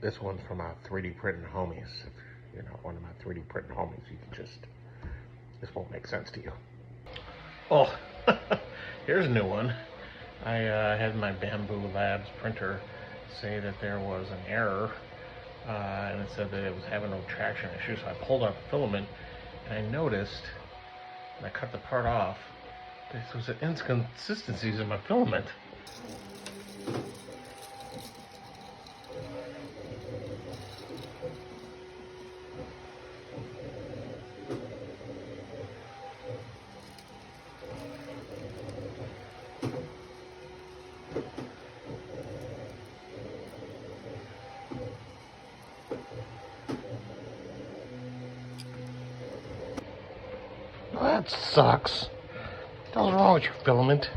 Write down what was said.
This one's from my 3D printing homies. If you're not one of my 3D printing homies, you can just, this won't make sense to you. Oh, here's a new one. I had my Bambu Labs printer say that there was an error, and it said that it was having no traction issue. So I pulled out the filament, and I noticed, and I cut the part off, there was inconsistencies in my filament. That sucks. What's wrong with your filament?